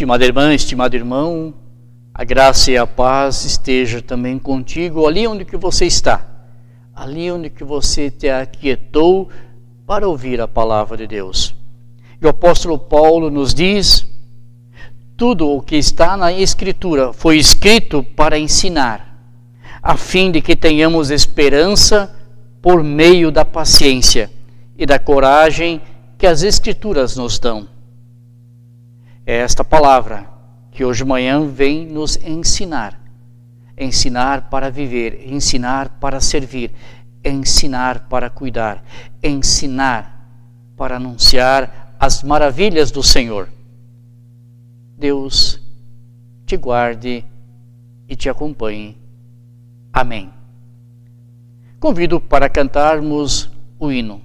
Estimada irmã, estimado irmão, a graça e a paz esteja também contigo, ali onde que você está, ali onde que você te aquietou para ouvir a palavra de Deus. E o apóstolo Paulo nos diz, tudo o que está na Escritura foi escrito para ensinar, a fim de que tenhamos esperança por meio da paciência e da coragem que as Escrituras nos dão. É esta palavra que hoje de manhã vem nos ensinar. Ensinar para viver, ensinar para servir, ensinar para cuidar, ensinar para anunciar as maravilhas do Senhor. Deus te guarde e te acompanhe. Amém. Convido para cantarmos o hino.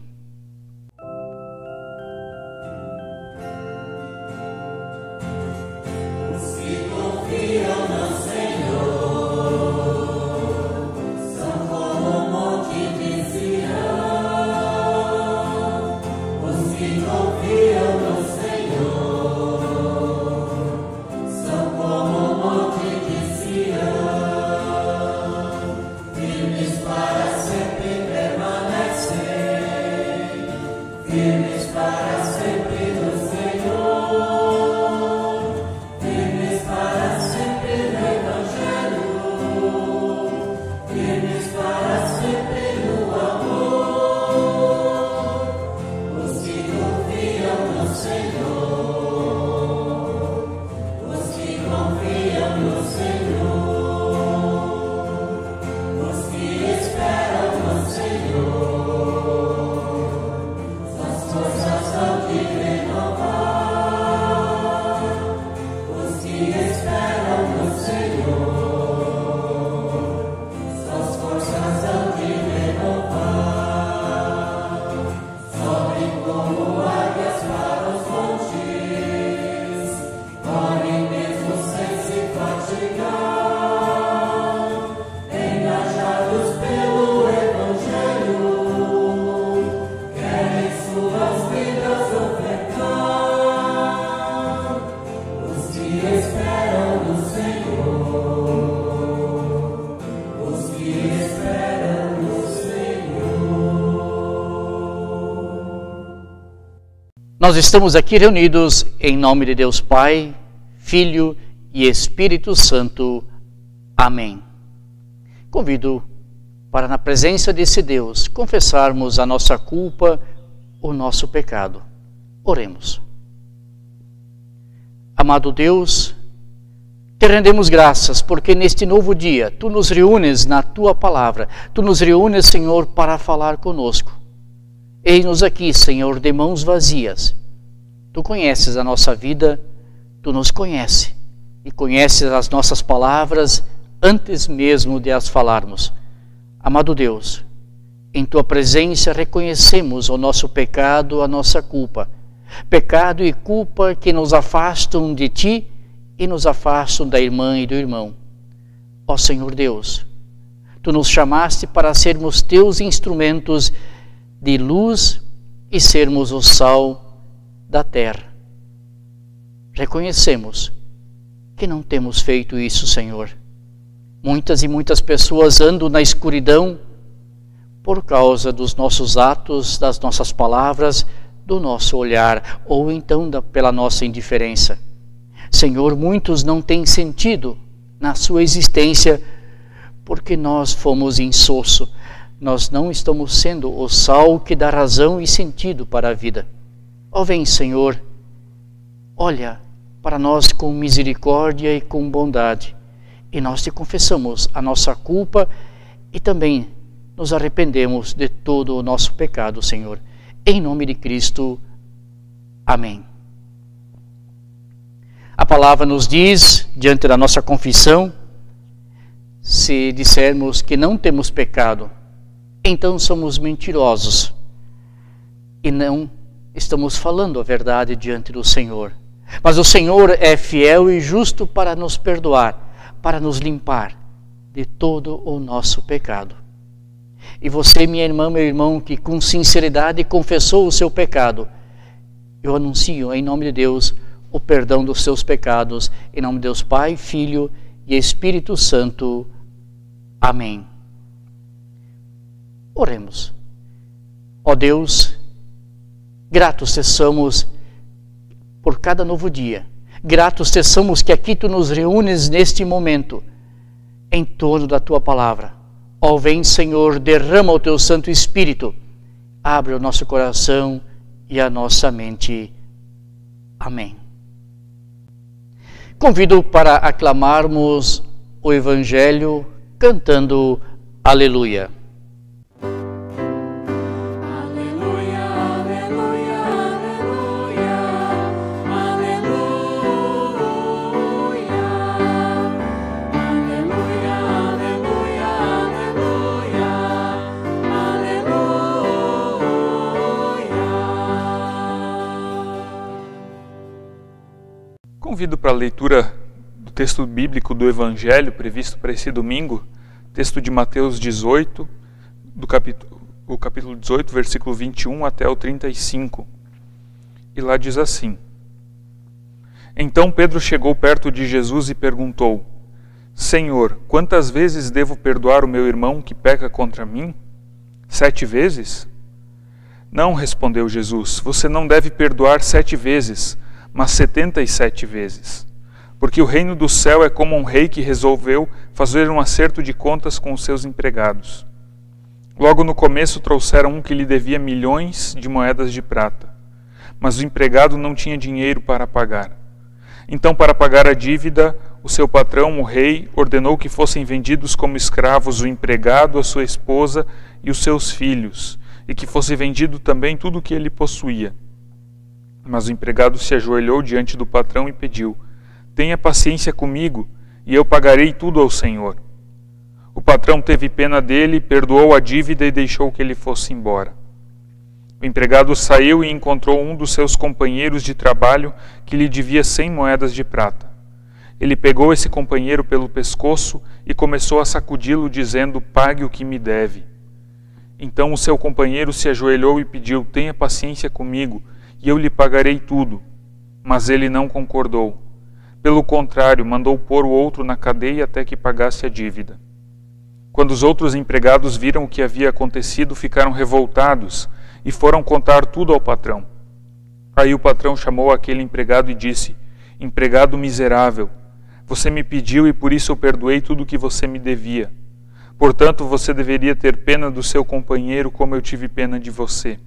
Nós estamos aqui reunidos em nome de Deus Pai, Filho e Espírito Santo. Amém. Convido para, na presença desse Deus, confessarmos a nossa culpa, o nosso pecado. Oremos. Amado Deus, te rendemos graças porque neste novo dia Tu nos reúnes na Tua palavra. Tu nos reúnes, Senhor, para falar conosco. Eis-nos aqui, Senhor, de mãos vazias. Tu conheces a nossa vida, Tu nos conheces e conheces as nossas palavras antes mesmo de as falarmos. Amado Deus, em Tua presença reconhecemos o nosso pecado, a nossa culpa. Pecado e culpa que nos afastam de Ti e nos afastam da irmã e do irmão. Ó Senhor Deus, Tu nos chamaste para sermos Teus instrumentos de luz e sermos o sal da terra. Reconhecemos que não temos feito isso, Senhor. Muitas e muitas pessoas andam na escuridão por causa dos nossos atos, das nossas palavras, do nosso olhar, ou então pela nossa indiferença. Senhor, muitos não têm sentido na sua existência porque nós fomos insosso. Nós não estamos sendo o sal que dá razão e sentido para a vida. Ó, vem, Senhor, olha para nós com misericórdia e com bondade. E nós te confessamos a nossa culpa e também nos arrependemos de todo o nosso pecado, Senhor. Em nome de Cristo. Amém. A palavra nos diz, diante da nossa confissão, se dissermos que não temos pecado, então somos mentirosos e não estamos falando a verdade diante do Senhor. Mas o Senhor é fiel e justo para nos perdoar, para nos limpar de todo o nosso pecado. E você, minha irmã, meu irmão, que com sinceridade confessou o seu pecado, eu anuncio em nome de Deus o perdão dos seus pecados, em nome de Deus Pai, Filho e Espírito Santo. Amém. Oremos. Ó Deus, gratos te somos por cada novo dia. Gratos te somos que aqui tu nos reúnes neste momento, em torno da tua palavra. Ó, vem, Senhor, derrama o teu Santo Espírito, abre o nosso coração e a nossa mente. Amém. Convido para aclamarmos o Evangelho cantando Aleluia. Convido para a leitura do texto bíblico do Evangelho previsto para esse domingo, texto de Mateus 18, o capítulo 18, versículo 21 até o 35. E lá diz assim: Então Pedro chegou perto de Jesus e perguntou: Senhor, quantas vezes devo perdoar o meu irmão que peca contra mim? 7 vezes? Não, respondeu Jesus, você não deve perdoar 7 vezes, mas 77 vezes. Porque o reino do céu é como um rei que resolveu fazer um acerto de contas com os seus empregados. Logo no começo trouxeram um que lhe devia milhões de moedas de prata, mas o empregado não tinha dinheiro para pagar. Então, para pagar a dívida, o seu patrão, o rei, ordenou que fossem vendidos como escravos o empregado, a sua esposa e os seus filhos, e que fosse vendido também tudo o que ele possuía. Mas o empregado se ajoelhou diante do patrão e pediu: Tenha paciência comigo, e eu pagarei tudo ao Senhor. O patrão teve pena dele, perdoou a dívida e deixou que ele fosse embora. O empregado saiu e encontrou um dos seus companheiros de trabalho que lhe devia 100 moedas de prata. Ele pegou esse companheiro pelo pescoço e começou a sacudi-lo, dizendo: Pague o que me deve. Então o seu companheiro se ajoelhou e pediu: Tenha paciência comigo, e eu lhe pagarei tudo. Mas ele não concordou. Pelo contrário, mandou pôr o outro na cadeia até que pagasse a dívida. Quando os outros empregados viram o que havia acontecido, ficaram revoltados e foram contar tudo ao patrão. Aí o patrão chamou aquele empregado e disse: Empregado miserável, você me pediu e por isso eu perdoei tudo o que você me devia. Portanto, você deveria ter pena do seu companheiro como eu tive pena de você.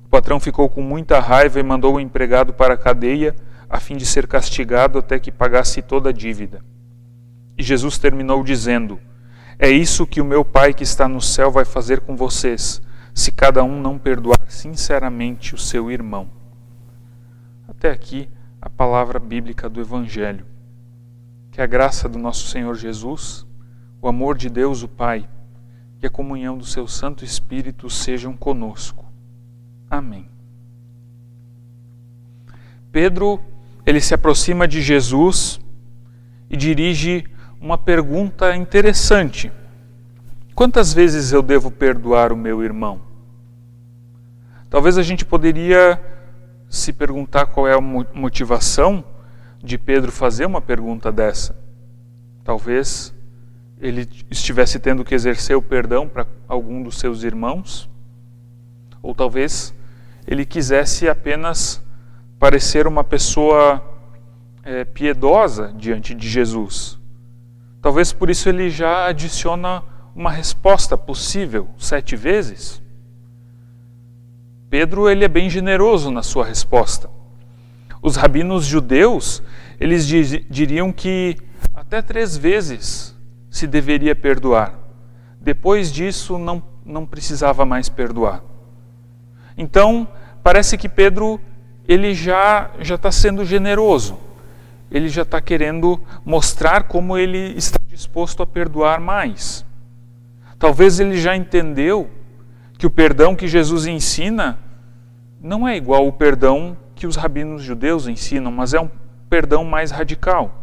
O patrão ficou com muita raiva e mandou o empregado para a cadeia, a fim de ser castigado até que pagasse toda a dívida. E Jesus terminou dizendo: É isso que o meu Pai que está no céu vai fazer com vocês, se cada um não perdoar sinceramente o seu irmão. Até aqui a palavra bíblica do Evangelho. Que a graça do nosso Senhor Jesus, o amor de Deus o Pai e a comunhão do seu Santo Espírito sejam conosco. Amém. Pedro, ele se aproxima de Jesus e dirige uma pergunta interessante: quantas vezes eu devo perdoar o meu irmão? Talvez a gente poderia se perguntar qual é a motivação de Pedro fazer uma pergunta dessa. Talvez ele estivesse tendo que exercer o perdão para algum dos seus irmãos, ou talvez ele quisesse apenas parecer uma pessoa piedosa diante de Jesus. Talvez por isso ele já adiciona uma resposta possível, 7 vezes. Pedro, ele é bem generoso na sua resposta. Os rabinos judeus, eles diriam que até 3 vezes se deveria perdoar. Depois disso, não precisava mais perdoar. Então, parece que Pedro, ele já está sendo generoso. Ele já está querendo mostrar como ele está disposto a perdoar mais. Talvez ele já entendeu que o perdão que Jesus ensina não é igual ao perdão que os rabinos judeus ensinam, mas é um perdão mais radical.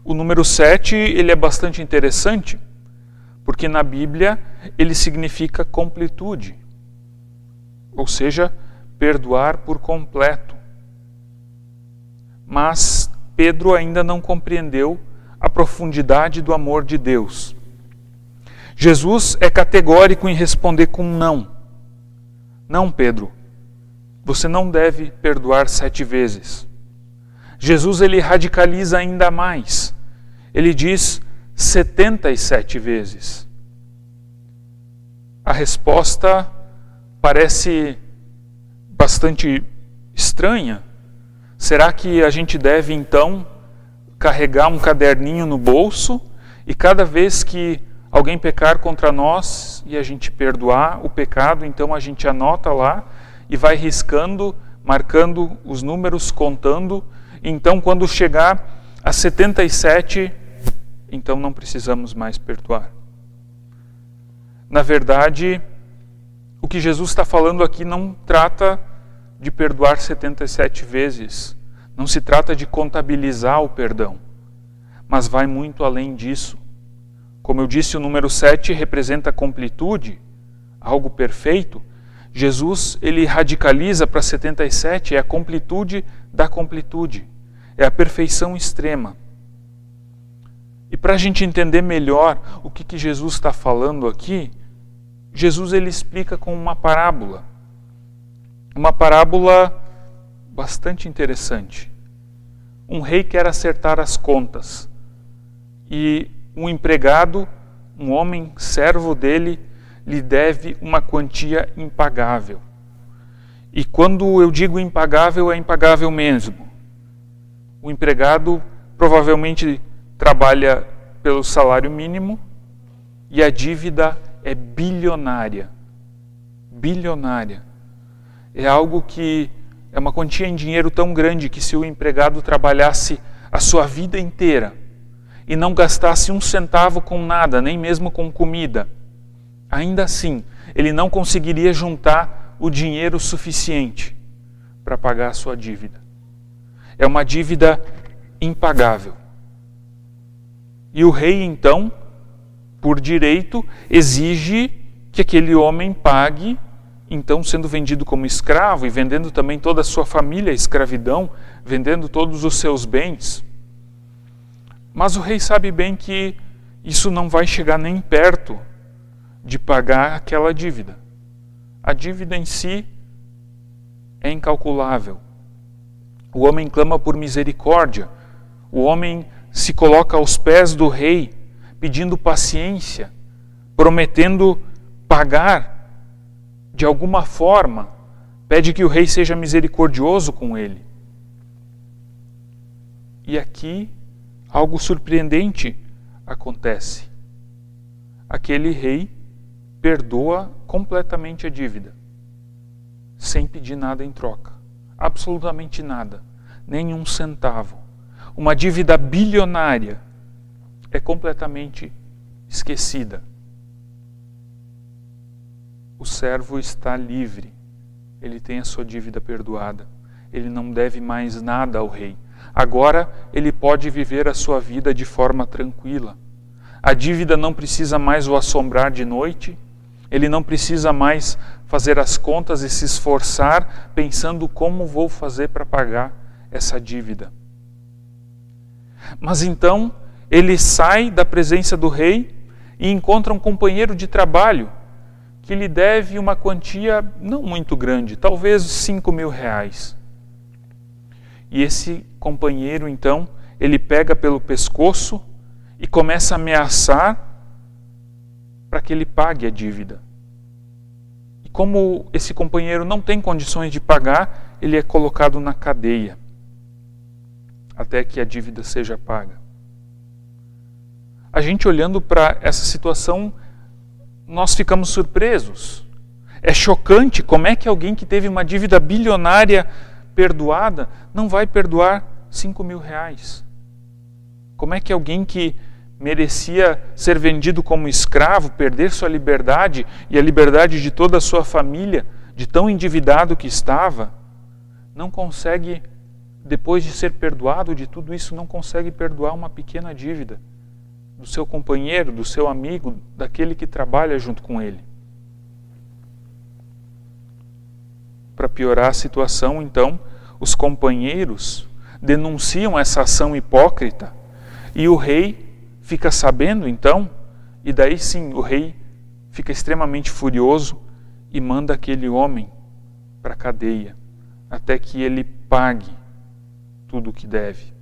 O número 7, ele é bastante interessante, porque na Bíblia ele significa completude, ou seja, perdoar por completo. Mas Pedro ainda não compreendeu a profundidade do amor de Deus. Jesus é categórico em responder com não. Não, Pedro, você não deve perdoar 7 vezes. Jesus, ele radicaliza ainda mais. Ele diz 77 vezes. A resposta parece bastante estranha. Será que a gente deve, então, carregar um caderninho no bolso e cada vez que alguém pecar contra nós e a gente perdoar o pecado, então a gente anota lá e vai riscando, marcando os números, contando. Então, quando chegar a 77, então não precisamos mais perdoar. Na verdade, o que Jesus está falando aqui não trata de perdoar 77 vezes. Não se trata de contabilizar o perdão, mas vai muito além disso. Como eu disse, o número 7 representa a completude, algo perfeito. Jesus, ele radicaliza para 77, é a completude da completude, é a perfeição extrema. E para a gente entender melhor o que Jesus está falando aqui, Jesus, ele explica com uma parábola bastante interessante. Um rei quer acertar as contas e um empregado, um homem servo dele, lhe deve uma quantia impagável. E quando eu digo impagável, é impagável mesmo. O empregado provavelmente trabalha pelo salário mínimo e a dívida é bilionária. Bilionária. É algo que é uma quantia em dinheiro tão grande que se o empregado trabalhasse a sua vida inteira e não gastasse um centavo com nada, nem mesmo com comida, ainda assim, ele não conseguiria juntar o dinheiro suficiente para pagar a sua dívida. É uma dívida impagável. E o rei, então, por direito, exige que aquele homem pague, então sendo vendido como escravo e vendendo também toda a sua família à escravidão, vendendo todos os seus bens. Mas o rei sabe bem que isso não vai chegar nem perto de pagar aquela dívida. A dívida em si é incalculável. O homem clama por misericórdia. O homem se coloca aos pés do rei, pedindo paciência, prometendo pagar de alguma forma, pede que o rei seja misericordioso com ele. E aqui algo surpreendente acontece. Aquele rei perdoa completamente a dívida, sem pedir nada em troca. Absolutamente nada, nem um centavo. Uma dívida bilionária é completamente esquecida. O servo está livre, ele tem a sua dívida perdoada, ele não deve mais nada ao rei. Agora ele pode viver a sua vida de forma tranquila. A dívida não precisa mais o assombrar de noite, ele não precisa mais fazer as contas e se esforçar pensando como vou fazer para pagar essa dívida. Mas então ele sai da presença do rei e encontra um companheiro de trabalho que lhe deve uma quantia não muito grande, talvez 5.000 reais. E esse companheiro, então, ele pega pelo pescoço e começa a ameaçar para que ele pague a dívida. E como esse companheiro não tem condições de pagar, ele é colocado na cadeia, até que a dívida seja paga. A gente olhando para essa situação, nós ficamos surpresos. É chocante como é que alguém que teve uma dívida bilionária perdoada não vai perdoar 5.000 reais. Como é que alguém que merecia ser vendido como escravo, perder sua liberdade e a liberdade de toda a sua família, de tão endividado que estava, não consegue, depois de ser perdoado de tudo isso, não consegue perdoar uma pequena dívida do seu companheiro, do seu amigo, daquele que trabalha junto com ele. Para piorar a situação, então, os companheiros denunciam essa ação hipócrita e o rei fica sabendo, então, e daí sim o rei fica extremamente furioso e manda aquele homem para a cadeia até que ele pague tudo o que deve.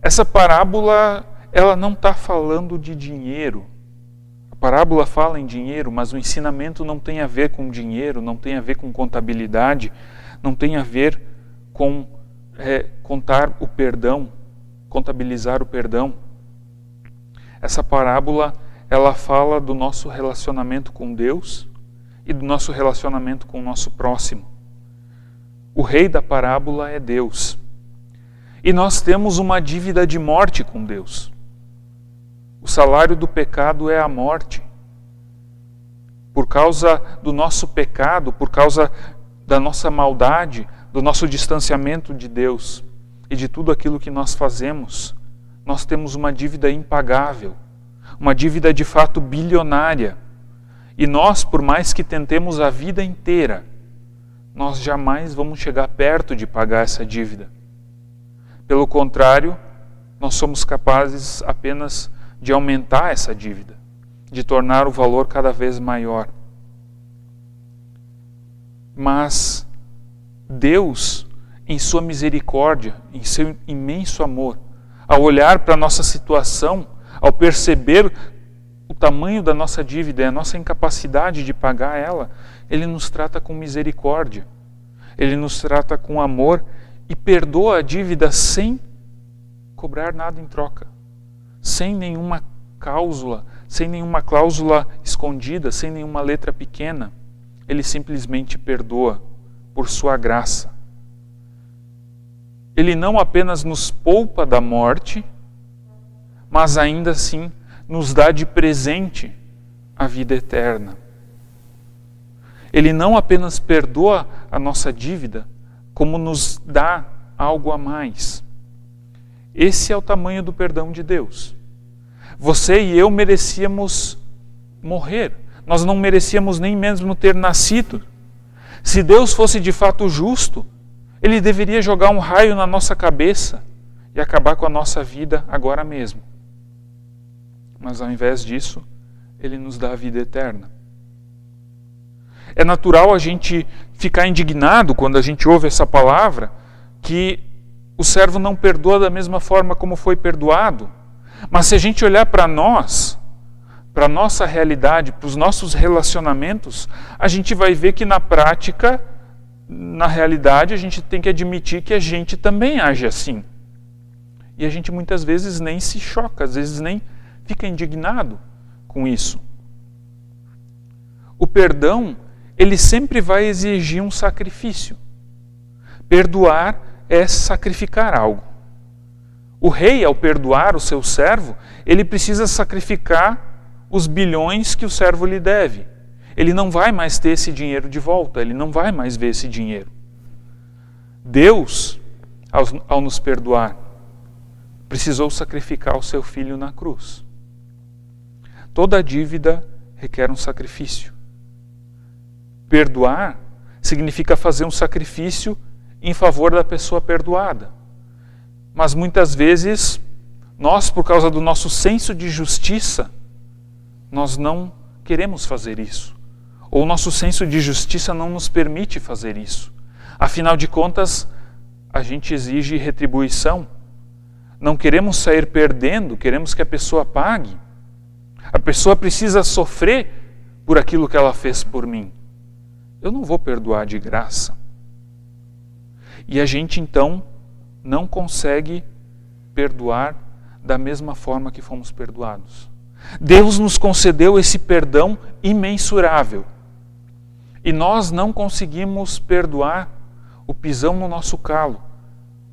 Essa parábola, ela não está falando de dinheiro. A parábola fala em dinheiro, mas o ensinamento não tem a ver com dinheiro, não tem a ver com contabilidade, não tem a ver com contar o perdão, contabilizar o perdão. Essa parábola, ela fala do nosso relacionamento com Deus e do nosso relacionamento com o nosso próximo. O rei da parábola é Deus. E nós temos uma dívida de morte com Deus. O salário do pecado é a morte. Por causa do nosso pecado, por causa da nossa maldade, do nosso distanciamento de Deus e de tudo aquilo que nós fazemos, nós temos uma dívida impagável, uma dívida de fato bilionária. E nós, por mais que tentemos a vida inteira, nós jamais vamos chegar perto de pagar essa dívida. Pelo contrário, nós somos capazes apenas de aumentar essa dívida, de tornar o valor cada vez maior. Mas Deus, em sua misericórdia, em seu imenso amor, ao olhar para a nossa situação, ao perceber o tamanho da nossa dívida e a nossa incapacidade de pagar ela, Ele nos trata com misericórdia, Ele nos trata com amor e perdoa a dívida sem cobrar nada em troca, sem nenhuma cláusula escondida, sem nenhuma letra pequena. Ele simplesmente perdoa por sua graça. Ele não apenas nos poupa da morte, mas ainda assim nos dá de presente a vida eterna. Ele não apenas perdoa a nossa dívida, como nos dá algo a mais. Esse é o tamanho do perdão de Deus. Você e eu merecíamos morrer. Nós não merecíamos nem mesmo ter nascido. Se Deus fosse de fato justo, Ele deveria jogar um raio na nossa cabeça e acabar com a nossa vida agora mesmo. Mas ao invés disso, Ele nos dá a vida eterna. É natural a gente ficar indignado quando a gente ouve essa palavra, que o servo não perdoa da mesma forma como foi perdoado. Mas se a gente olhar para nós, para a nossa realidade, para os nossos relacionamentos, a gente vai ver que na prática, na realidade, a gente tem que admitir que a gente também age assim. E a gente muitas vezes nem se choca, às vezes nem fica indignado com isso. O perdão, ele sempre vai exigir um sacrifício. Perdoar é sacrificar algo. O rei, ao perdoar o seu servo, ele precisa sacrificar os bilhões que o servo lhe deve. Ele não vai mais ter esse dinheiro de volta, ele não vai mais ver esse dinheiro. Deus, ao nos perdoar, precisou sacrificar o seu filho na cruz. Toda dívida requer um sacrifício. Perdoar significa fazer um sacrifício em favor da pessoa perdoada. Mas muitas vezes, nós, por causa do nosso senso de justiça, nós não queremos fazer isso. Ou o nosso senso de justiça não nos permite fazer isso. Afinal de contas, a gente exige retribuição. Não queremos sair perdendo, queremos que a pessoa pague. A pessoa precisa sofrer por aquilo que ela fez por mim. Eu não vou perdoar de graça. E a gente então não consegue perdoar da mesma forma que fomos perdoados. Deus nos concedeu esse perdão imensurável. E nós não conseguimos perdoar o pisão no nosso calo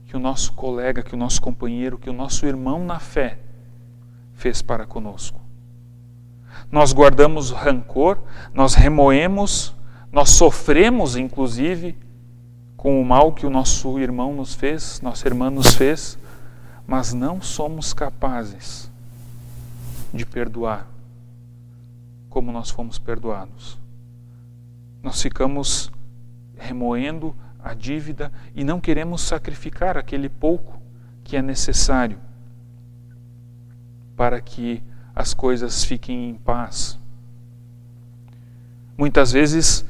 que o nosso colega, que o nosso companheiro, que o nosso irmão na fé fez para conosco. Nós guardamos rancor, nós remoemos, nós sofremos inclusive com o mal que o nosso irmão nos fez, nossa irmã nos fez, mas não somos capazes de perdoar como nós fomos perdoados. Nós ficamos remoendo a dívida e não queremos sacrificar aquele pouco que é necessário para que as coisas fiquem em paz. Muitas vezes,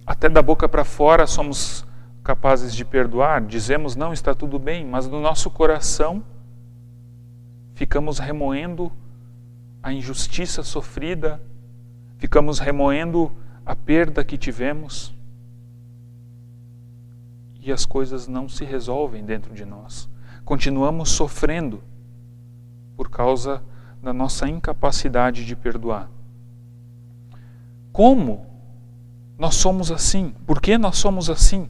até da boca para fora, somos capazes de perdoar, dizemos, não, está tudo bem, mas no nosso coração ficamos remoendo a injustiça sofrida, ficamos remoendo a perda que tivemos e as coisas não se resolvem dentro de nós. Continuamos sofrendo por causa da nossa incapacidade de perdoar. Como nós somos assim? Por que nós somos assim?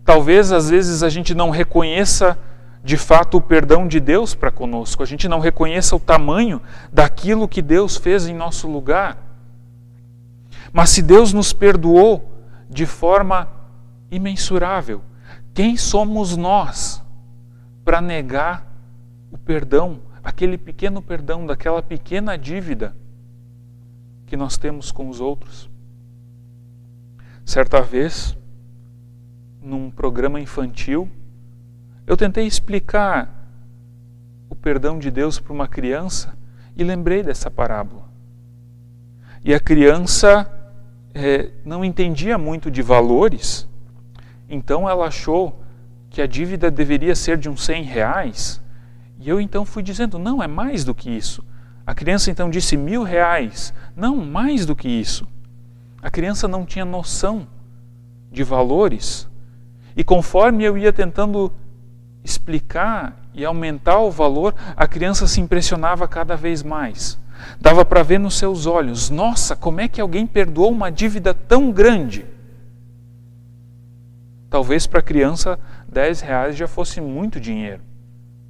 Talvez às vezes a gente não reconheça de fato o perdão de Deus para conosco, a gente não reconheça o tamanho daquilo que Deus fez em nosso lugar. Mas se Deus nos perdoou de forma imensurável, quem somos nós para negar o perdão, aquele pequeno perdão, daquela pequena dívida que nós temos com os outros? Certa vez, num programa infantil, eu tentei explicar o perdão de Deus para uma criança e lembrei dessa parábola. E a criança não entendia muito de valores, então ela achou que a dívida deveria ser de uns 100 reais. E eu então fui dizendo, não, é mais do que isso. A criança então disse 1.000 reais. Não, mais do que isso. A criança não tinha noção de valores. E conforme eu ia tentando explicar e aumentar o valor, a criança se impressionava cada vez mais. Dava para ver nos seus olhos, nossa, como é que alguém perdoou uma dívida tão grande? Talvez para a criança 10 reais já fosse muito dinheiro,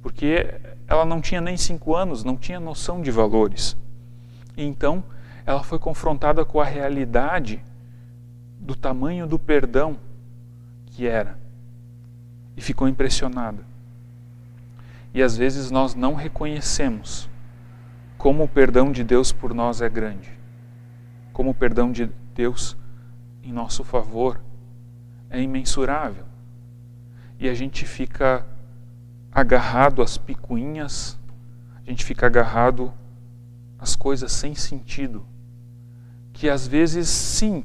porque ela não tinha nem 5 anos, não tinha noção de valores. E então ela foi confrontada com a realidade do tamanho do perdão que era. E ficou impressionada. E às vezes nós não reconhecemos como o perdão de Deus por nós é grande. Como o perdão de Deus em nosso favor é imensurável. E a gente fica agarrado às picuinhas, a gente fica agarrado às coisas sem sentido. Que às vezes, sim,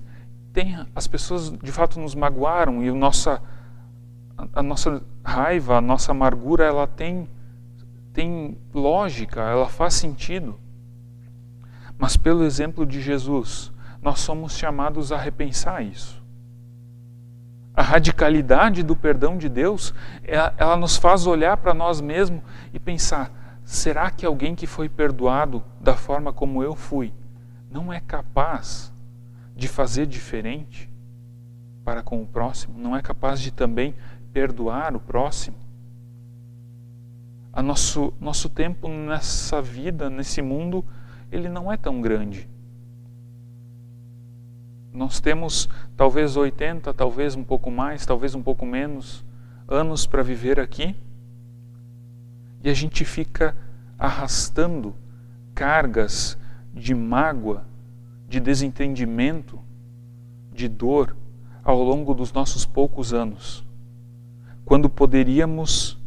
as pessoas de fato nos magoaram e a nossa raiva, a nossa amargura, ela tem lógica, ela faz sentido. Mas pelo exemplo de Jesus, nós somos chamados a repensar isso. A radicalidade do perdão de Deus, ela nos faz olhar para nós mesmos e pensar, será que alguém que foi perdoado da forma como eu fui, não é capaz de fazer diferente para com o próximo? Não é capaz de também perdoar o próximo? Nosso tempo nessa vida, nesse mundo, ele não é tão grande. Nós temos talvez 80, talvez um pouco mais, talvez um pouco menos anos para viver aqui. E a gente fica arrastando cargas de mágoa, de desentendimento, de dor ao longo dos nossos poucos anos, quando poderíamos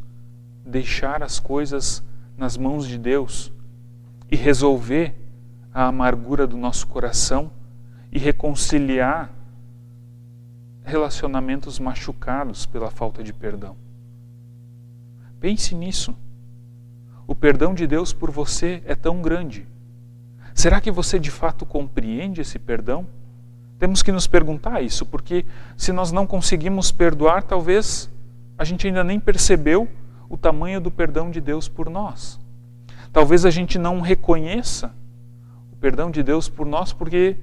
deixar as coisas nas mãos de Deus e resolver a amargura do nosso coração e reconciliar relacionamentos machucados pela falta de perdão. Pense nisso. O perdão de Deus por você é tão grande. Será que você de fato compreende esse perdão? Temos que nos perguntar isso, porque se nós não conseguimos perdoar, talvez a gente ainda nem percebeu o tamanho do perdão de Deus por nós. Talvez a gente não reconheça o perdão de Deus por nós, porque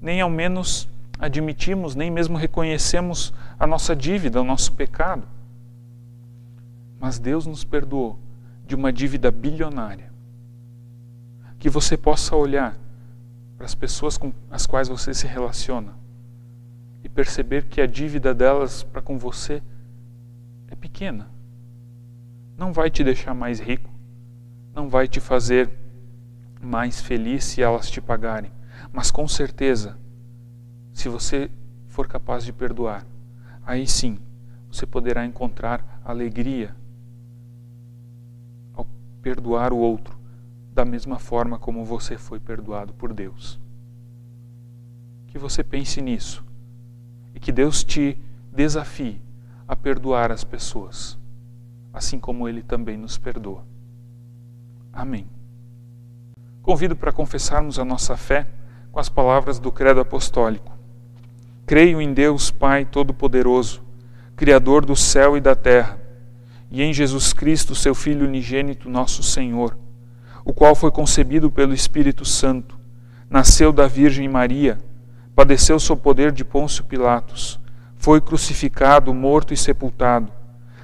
nem ao menos admitimos, nem mesmo reconhecemos a nossa dívida, o nosso pecado. Mas Deus nos perdoou de uma dívida bilionária. Que você possa olhar para as pessoas com as quais você se relaciona e perceber que a dívida delas para com você é pequena. Não vai te deixar mais rico, não vai te fazer mais feliz se elas te pagarem, mas com certeza, se você for capaz de perdoar, aí sim você poderá encontrar alegria ao perdoar o outro da mesma forma como você foi perdoado por Deus. Que você pense nisso e que Deus te desafie a perdoar as pessoas, assim como Ele também nos perdoa. Amém. Convido para confessarmos a nossa fé com as palavras do Credo Apostólico. Creio em Deus Pai Todo-Poderoso, Criador do céu e da terra, e em Jesus Cristo, seu Filho unigênito, nosso Senhor, o qual foi concebido pelo Espírito Santo, nasceu da Virgem Maria, padeceu sob o poder de Pôncio Pilatos, foi crucificado, morto e sepultado,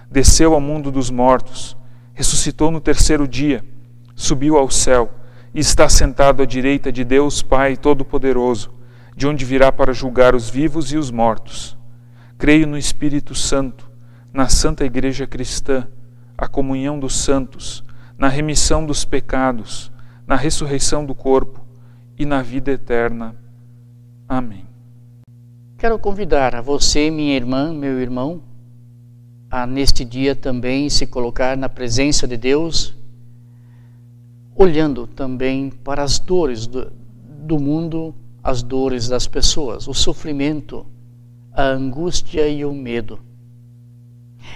desceu ao mundo dos mortos, ressuscitou no terceiro dia, subiu ao céu e está sentado à direita de Deus Pai Todo-Poderoso, de onde virá para julgar os vivos e os mortos. Creio no Espírito Santo, na Santa Igreja Cristã, a comunhão dos santos, na remissão dos pecados, na ressurreição do corpo e na vida eterna. Amém. Quero convidar a você, minha irmã, meu irmão, a neste dia também se colocar na presença de Deus, olhando também para as dores do mundo, as dores das pessoas, o sofrimento, a angústia e o medo.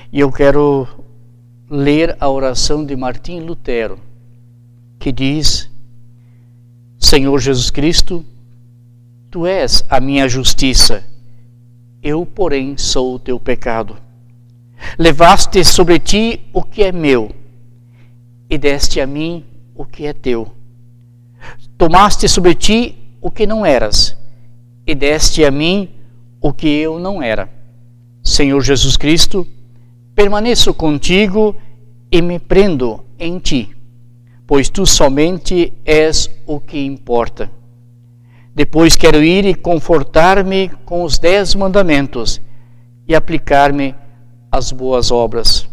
E eu quero ler a oração de Martim Lutero, que diz: Senhor Jesus Cristo, Tu és a minha justiça, eu, porém, sou o teu pecado. Levaste sobre ti o que é meu, e deste a mim o que é teu. Tomaste sobre ti o que não eras, e deste a mim o que eu não era. Senhor Jesus Cristo, permaneço contigo e me prendo em ti, pois tu somente és o que importa. Depois quero ir e confortar-me com os 10 mandamentos e aplicar-me às boas obras.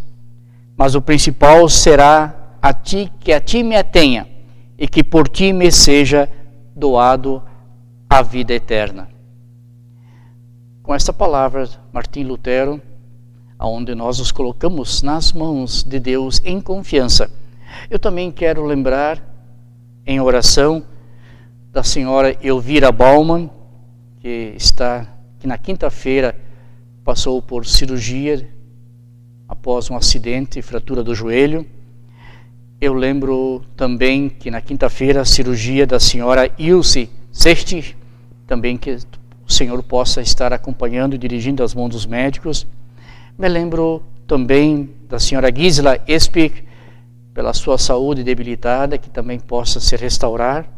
Mas o principal será que a ti me atenha e que por ti me seja doado a vida eterna. Com esta palavra, Martim Lutero, aonde nós nos colocamos nas mãos de Deus em confiança, eu também quero lembrar em oração da senhora Elvira Baumann, que na quinta-feira passou por cirurgia após um acidente e fratura do joelho. Eu lembro também que na quinta-feira a cirurgia da senhora Ilse Sesti, também que o Senhor possa estar acompanhando e dirigindo as mãos dos médicos. Me lembro também da senhora Gisela Espich, pela sua saúde debilitada, que também possa se restaurar.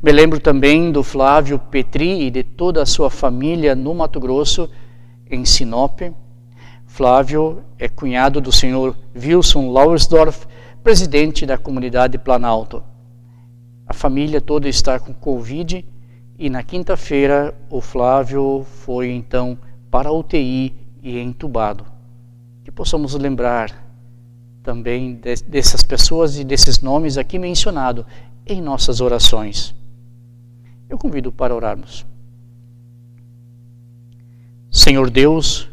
Me lembro também do Flávio Petri e de toda a sua família no Mato Grosso, em Sinop. Flávio é cunhado do senhor Wilson Lauersdorf, presidente da comunidade Planalto. A família toda está com Covid e na quinta-feira o Flávio foi então para a UTI e entubado. Que possamos lembrar também dessas pessoas e desses nomes aqui mencionados em nossas orações. Eu convido para orarmos. Senhor Deus,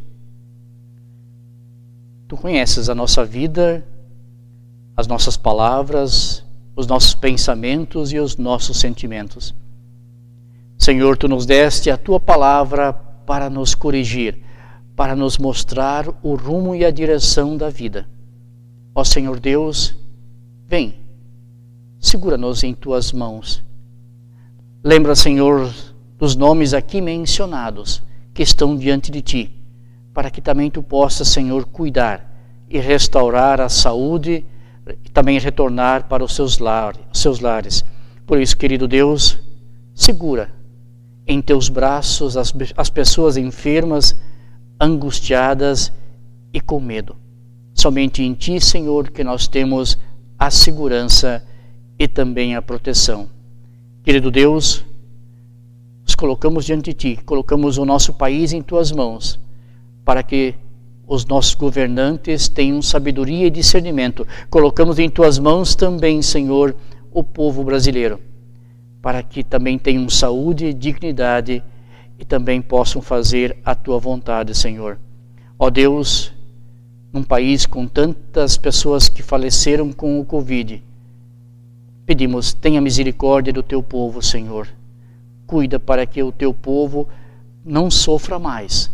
Tu conheces a nossa vida, as nossas palavras, os nossos pensamentos e os nossos sentimentos. Senhor, Tu nos deste a Tua palavra para nos corrigir, para nos mostrar o rumo e a direção da vida. Ó Senhor Deus, vem, segura-nos em Tuas mãos. Lembra, Senhor, dos nomes aqui mencionados que estão diante de Ti, para que também Tu possas, Senhor, cuidar e restaurar a saúde e também retornar para os seus lares. Por isso, querido Deus, segura em Teus braços as pessoas enfermas, angustiadas e com medo. Somente em Ti, Senhor, que nós temos a segurança e também a proteção. Querido Deus, colocamos diante de Ti, colocamos o nosso país em Tuas mãos, para que os nossos governantes tenham sabedoria e discernimento. Colocamos em Tuas mãos também, Senhor, o povo brasileiro, para que também tenham saúde e dignidade e também possam fazer a Tua vontade, Senhor. Ó Deus, num país com tantas pessoas que faleceram com o Covid, pedimos, tenha misericórdia do Teu povo, Senhor. Cuida para que o Teu povo não sofra mais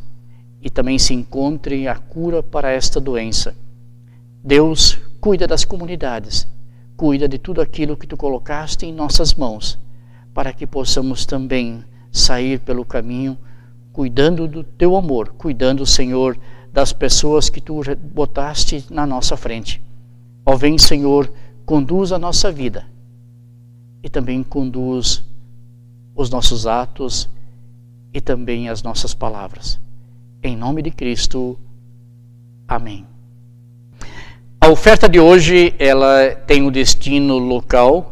e também se encontre a cura para esta doença. Deus, cuida das comunidades, cuida de tudo aquilo que Tu colocaste em nossas mãos, para que possamos também sair pelo caminho, cuidando do Teu amor, cuidando, Senhor, das pessoas que Tu botaste na nossa frente. Ó, vem, Senhor, conduz a nossa vida e também conduz os nossos atos e também as nossas palavras. Em nome de Cristo. Amém. A oferta de hoje, ela tem um destino local,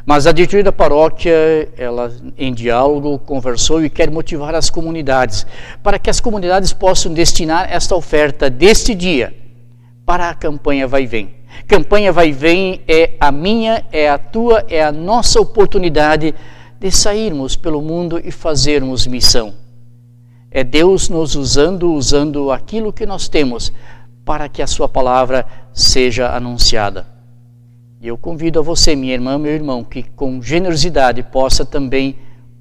mas a diretoria da paróquia, ela em diálogo, conversou e quer motivar as comunidades, para que as comunidades possam destinar esta oferta deste dia para a campanha Vai e Vem. Campanha Vai e Vem é a minha, é a tua, é a nossa oportunidade de sairmos pelo mundo e fazermos missão. É Deus nos usando aquilo que nós temos para que a sua palavra seja anunciada. E eu convido a você, minha irmã, meu irmão, que com generosidade possa também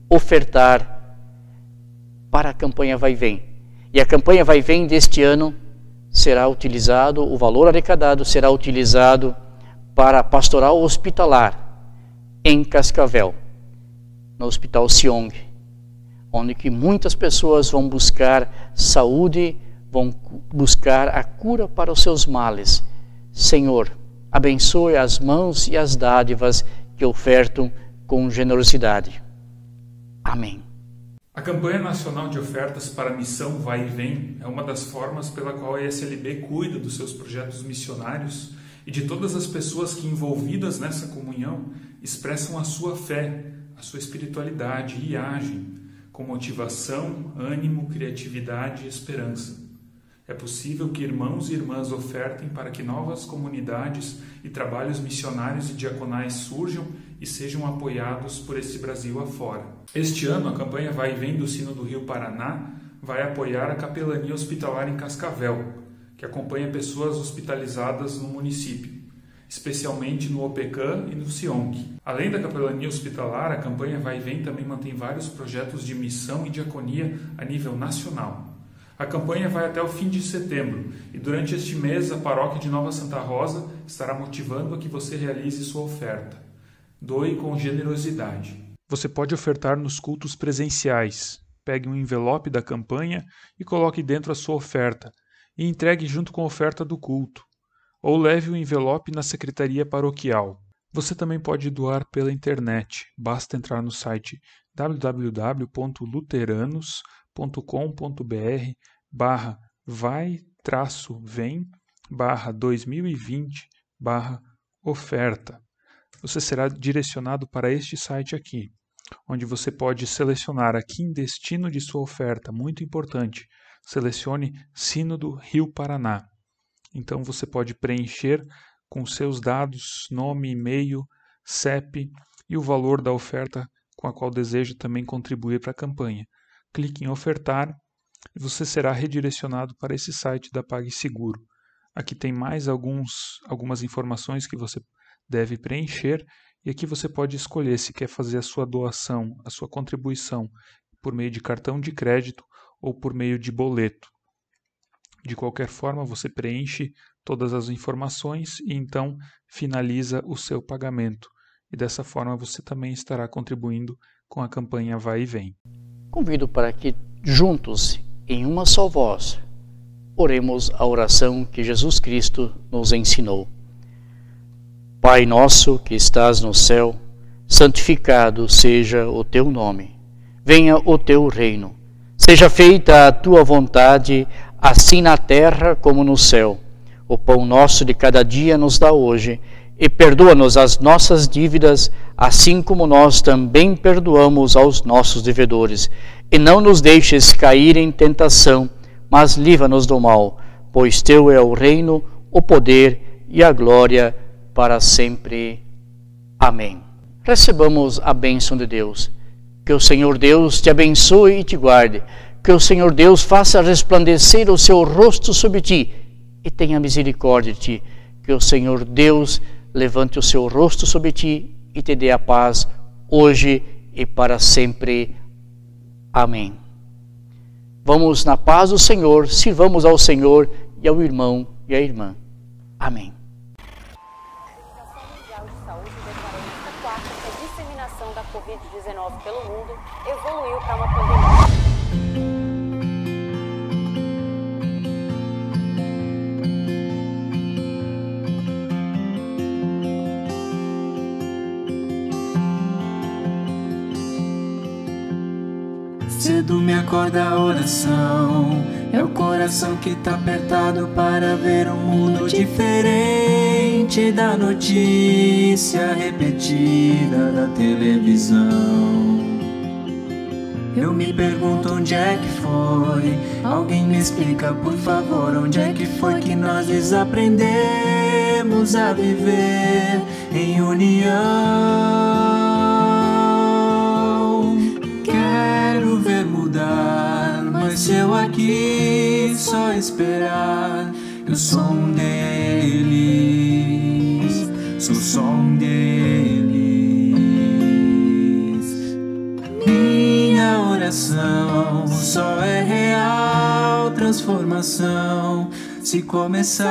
ofertar para a campanha Vai e Vem. E a campanha Vai e Vem deste ano será utilizado, o valor arrecadado será utilizado para a pastoral hospitalar em Cascavel, no Hospital Siong, onde que muitas pessoas vão buscar saúde, vão buscar a cura para os seus males. Senhor, abençoe as mãos e as dádivas que ofertam com generosidade. Amém. A campanha nacional de ofertas para a missão Vai e Vem é uma das formas pela qual a ESLB cuida dos seus projetos missionários e de todas as pessoas que, envolvidas nessa comunhão, expressam a sua fé, a sua espiritualidade e agem com motivação, ânimo, criatividade e esperança. É possível que irmãos e irmãs ofertem para que novas comunidades e trabalhos missionários e diaconais surjam e sejam apoiados por esse Brasil afora. Este ano, a campanha Vai e Vem do Sino do Rio Paraná vai apoiar a capelania hospitalar em Cascavel, que acompanha pessoas hospitalizadas no município, especialmente no OPECAM e no Siong. Além da capelania hospitalar, a campanha Vai e Vem também mantém vários projetos de missão e diaconia a nível nacional. A campanha vai até o fim de setembro e durante este mês a paróquia de Nova Santa Rosa estará motivando a que você realize sua oferta. Doe com generosidade. Você pode ofertar nos cultos presenciais. Pegue um envelope da campanha e coloque dentro a sua oferta e entregue junto com a oferta do culto. Ou leve o envelope na secretaria paroquial. Você também pode doar pela internet. Basta entrar no site www.luteranos.com.br/vai-vem/2020/oferta. Você será direcionado para este site aqui, onde você pode selecionar aqui em destino de sua oferta. Muito importante, selecione Sino do Rio Paraná. Então você pode preencher com seus dados, nome, e-mail, CEP e o valor da oferta com a qual deseja também contribuir para a campanha. Clique em ofertar e você será redirecionado para esse site da PagSeguro. Aqui tem mais algumas informações que você deve preencher e aqui você pode escolher se quer fazer a sua doação, a sua contribuição por meio de cartão de crédito ou por meio de boleto. De qualquer forma, você preenche todas as informações e então finaliza o seu pagamento. E dessa forma você também estará contribuindo com a campanha Vai e Vem. Convido para que juntos, em uma só voz, oremos a oração que Jesus Cristo nos ensinou. Pai nosso que estás no céu, santificado seja o teu nome. Venha o teu reino. Seja feita a tua vontade, assim na terra como no céu. O pão nosso de cada dia nos dá hoje. e perdoa-nos as nossas dívidas, assim como nós também perdoamos aos nossos devedores. E não nos deixes cair em tentação, mas livra-nos do mal, pois teu é o reino, o poder e a glória para sempre. Amém. Recebamos a bênção de Deus. Que o Senhor Deus te abençoe e te guarde. Que o Senhor Deus faça resplandecer o seu rosto sobre ti e tenha misericórdia de ti. Que o Senhor Deus levante o seu rosto sobre ti e te dê a paz hoje e para sempre. Amém. Vamos na paz do Senhor, sirvamos ao Senhor e ao irmão e à irmã. Amém. A Organização Mundial de Saúde declarou nesta quarta que a disseminação da Covid-19 pelo mundo evoluiu para uma pandemia. Cedo me acorda a oração, é o coração que tá apertado para ver um mundo diferente da notícia repetida da televisão. Eu me pergunto onde é que foi, alguém me explica por favor, onde é que foi que nós desaprendemos a viver em união. Mas se eu aqui só esperar, eu sou um deles, sou só um deles. Minha oração só é real transformação se começar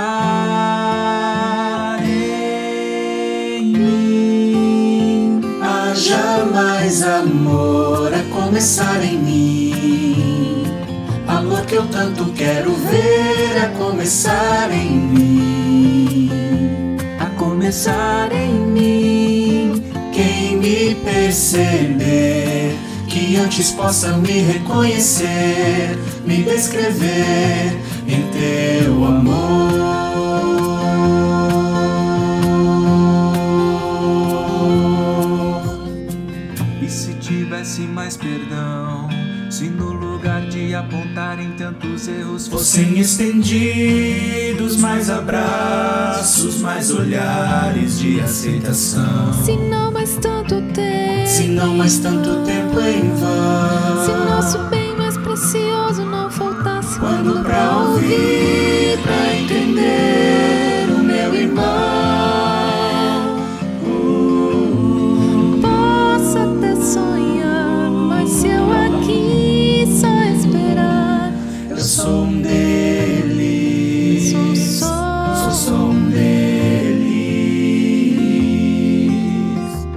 em mim. Haja mais amor a começar em mim. Amor que eu tanto quero ver a começar em mim. A começar em mim. Quem me perceber, que antes possa me reconhecer, me descrever em teu amor. E se tivesse mais perdão, se no lugar de apontarem tantos erros fossem estendidos mais abraços, mais olhares de aceitação. Se não mais tanto tempo, se não mais tanto tempo em vão, se nosso bem mais precioso não faltasse quando pra ouvir, pra entender o meu irmão. Posso até sonhar, mas se eu aqui só esperar, eu sou um deles, sou só um deles.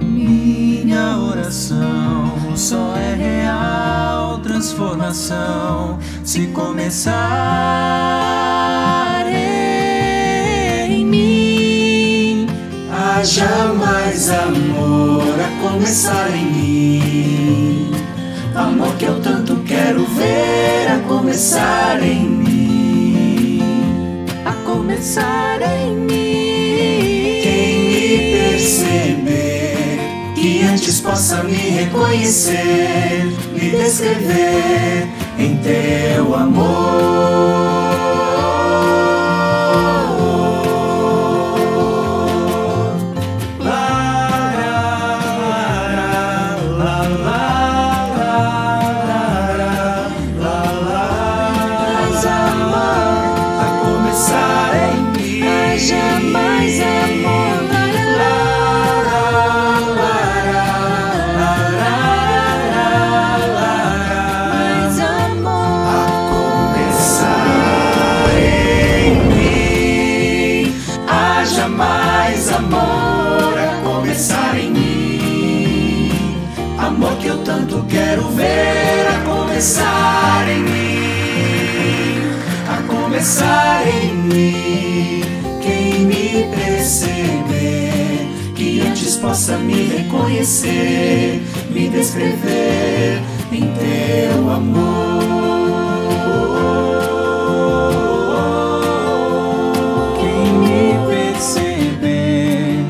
Minha oração só é real transformação se começar em mim. Haja mais amor a começar em mim. Amor que eu tanto quero ver a começar em mim. A começar em mim. Quem me perceber, que antes possa me reconhecer, me descrever em teu amor. Amor que eu tanto quero ver a começar em mim, a começar em mim. Quem me perceber, que antes possa me reconhecer, me descrever em teu amor. Quem me perceber,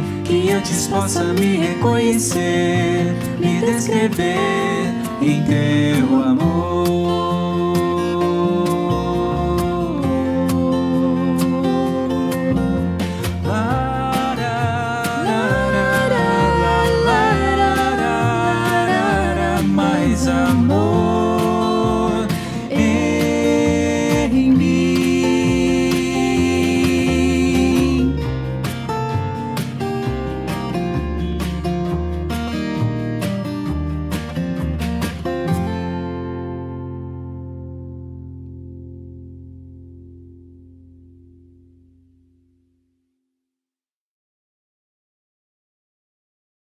conhecer, me descrever em teu amor. Mais amor.